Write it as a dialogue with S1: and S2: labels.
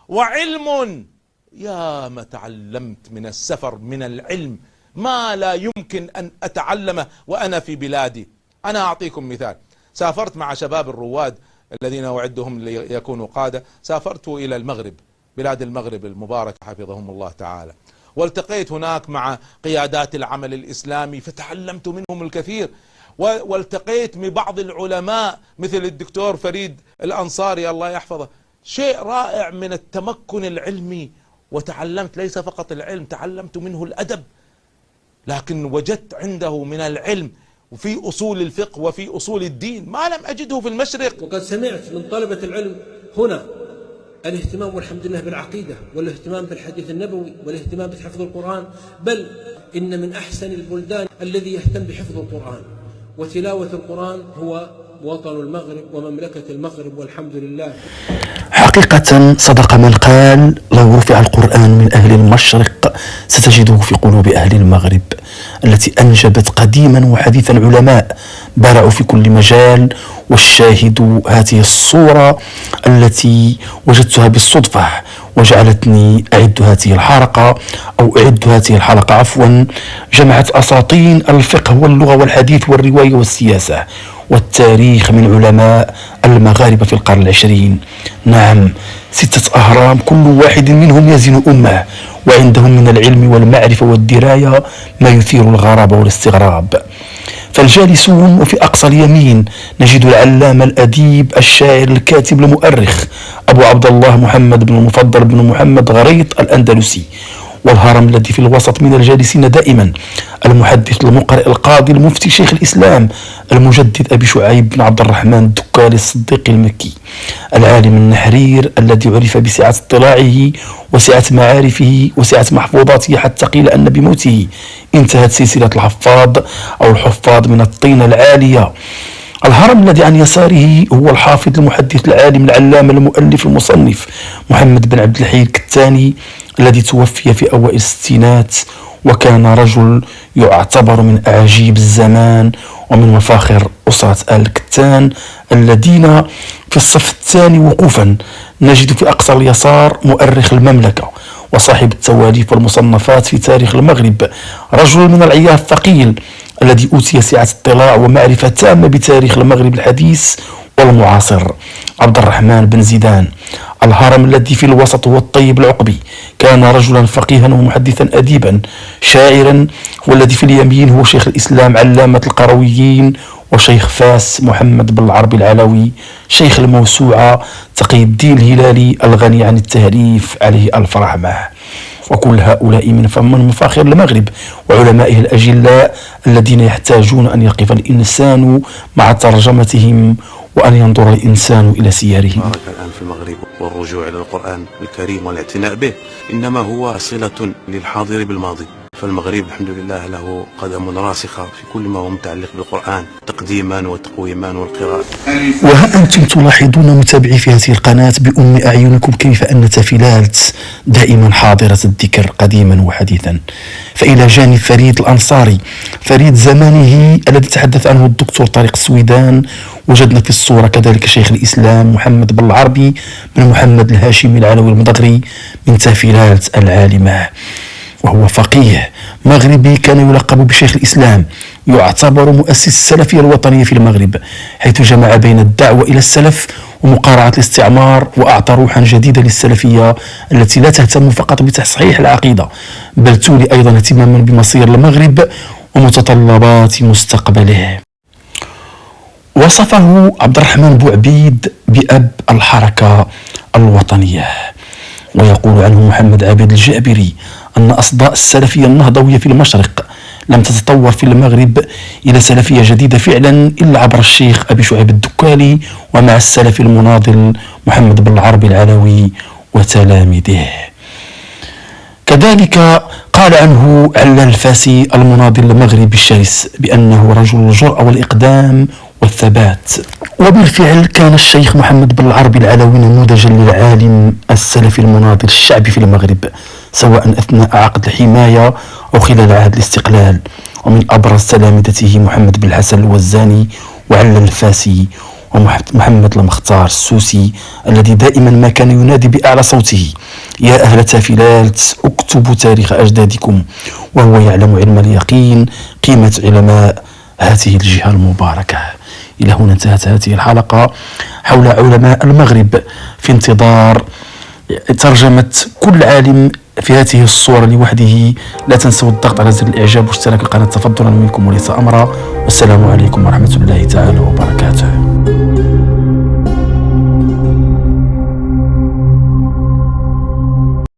S1: وعلم. يا ما تعلمت من السفر من العلم ما لا يمكن أن أتعلمه وأنا في بلادي. أنا أعطيكم مثال، سافرت مع شباب الرواد الذين أعدهم ليكونوا قادة، سافرت إلى المغرب، بلاد المغرب المبارك حفظهم الله تعالى، والتقيت هناك مع قيادات العمل الإسلامي فتعلمت منهم الكثير، والتقيت ببعض العلماء مثل الدكتور فريد الأنصاري الله يحفظه، شيء رائع من التمكن العلمي. وتعلمت ليس فقط العلم، تعلمت منه الأدب، لكن وجدت عنده من العلم وفي أصول الفقه وفي أصول الدين ما لم أجده في المشرق.
S2: وقد سمعت من طلبة العلم هنا الاهتمام والحمد لله بالعقيدة، والاهتمام بالحديث النبوي، والاهتمام بحفظ القرآن، بل إن من أحسن البلدان الذي يهتم بحفظ القرآن وتلاوة القرآن هو وطن المغرب ومملكة المغرب والحمد لله.
S3: حقيقة صدق من قال: لو رفع القرآن من أهل المشرق ستجده في قلوب أهل المغرب، التي أنجبت قديما وحديثا علماء بارعوا في كل مجال. والشاهد هذه الصورة التي وجدتها بالصدفة وجعلتني أعد هذه الحلقة عفوا، جمعت أساطين الفقه واللغة والحديث والرواية والسياسة والتاريخ من علماء المغاربة في القرن العشرين. نعم، 6 أهرام كل واحد منهم يزن أمة، وعندهم من العلم والمعرفة والدراية ما يثير الغراب والاستغراب. فالجالسون وفي أقصى اليمين نجد العلامة الأديب الشاعر الكاتب المؤرخ أبو عبد الله محمد بن المفضل بن محمد غريط الأندلسي، والهرم الذي في الوسط من الجالسين دائما المحدث المقرئ القاضي المفتي شيخ الإسلام المجدد أبي شعيب بن عبد الرحمن الدكالي الصديق المكي، العالم النحرير الذي عرف بسعة اطلاعه وسعة معارفه وسعة محفوظاته، حتى قيل أن بموته انتهت سلسلة الحفاظ من الطينة العالية. الهرم الذي عن يساره هو الحافظ المحدث العالم العلامة المؤلف المصنف محمد بن عبد الحي الكتاني، الذي توفي في أوائل الستينات، وكان رجل يعتبر من أعاجيب الزمان ومن مفاخر أسرة آل كتان الذين في الصف الثاني وقوفا. نجد في أقصى اليسار مؤرخ المملكة وصاحب التواليف والمصنفات في تاريخ المغرب، رجل من العيار الثقيل الذي أوتي سعة اطلاع ومعرفة تامة بتاريخ المغرب الحديث والمعاصر، عبد الرحمن بن زيدان. الهرم الذي في الوسط هو الطيب العقبي، كان رجلا فقيها ومحدثا أديبا شاعرا. والذي في اليمين هو شيخ الإسلام علامة القرويين وشيخ فاس محمد بن العربي العلوي، شيخ الموسوعة تقي الدين الهلالي الغني عن التهريف عليه ألف رحمة. وكل هؤلاء من مفاخر المغرب وعلمائه الأجلاء الذين يحتاجون أن يقف الإنسان مع ترجمتهم وأن ينظر الإنسان إلى سيرهم.
S4: الآن في المغرب والرجوع إلى القرآن الكريم والاعتناء به إنما هو صلة للحاضر بالماضي، فالمغرب الحمد لله له قدم راسخة في كل ما هو متعلق بالقرآن تقديما وتقويما والقراءة.
S3: وها أنتم تلاحظون متابعي في هذه القناة بأم أعينكم كيف أن تفيلات دائما حاضرة الذكر قديما وحديثا. فإلى جانب فريد الأنصاري فريد زمانه الذي تحدث عنه الدكتور طارق السويدان، وجدنا في الصورة كذلك شيخ الإسلام محمد بن العربي بن محمد الهاشمي العلوي المضغري من تفيلات العالمة، وهو فقيه مغربي كان يلقب بشيخ الإسلام، يعتبر مؤسس السلفية الوطنية في المغرب، حيث جمع بين الدعوة إلى السلف ومقارعة الاستعمار، وأعطى روحا جديدة للسلفية التي لا تهتم فقط بتصحيح العقيدة بل تولي أيضا اهتماما بمصير المغرب ومتطلبات مستقبله. وصفه عبد الرحمن بوعبيد بأب الحركة الوطنية، ويقول عنه محمد عبيد الجابري أن أصداء السلفية النهضوية في المشرق لم تتطور في المغرب إلى سلفية جديدة فعلا إلا عبر الشيخ أبي شعيب الدكالي ومع السلفي المناضل محمد بن العربي العلوي وتلاميذه. كذلك قال عنه علال الفاسي المناضل المغربي الشرس بأنه رجل الجرأة والإقدام والثبات. وبالفعل كان الشيخ محمد بن العربي العلوي نموذجا للعالم السلفي المناضل الشعبي في المغرب، سواء أثناء عقد الحماية أو خلال عهد الاستقلال. ومن أبرز تلامذته محمد بن الحسن الوزاني وعلال الفاسي ومحمد المختار السوسي الذي دائما ما كان ينادي بأعلى صوته: يا أهل تافلالت اكتبوا تاريخ أجدادكم، وهو يعلم علم اليقين قيمة علماء هذه الجهة المباركة. إلى هنا انتهت هذه الحلقة حول علماء المغرب، في انتظار ترجمة كل عالم في هذه الصورة لوحده. لا تنسوا الضغط على زر الإعجاب واشتراك القناة تفضلا منكم وليس أمرا. والسلام عليكم ورحمة الله تعالى وبركاته.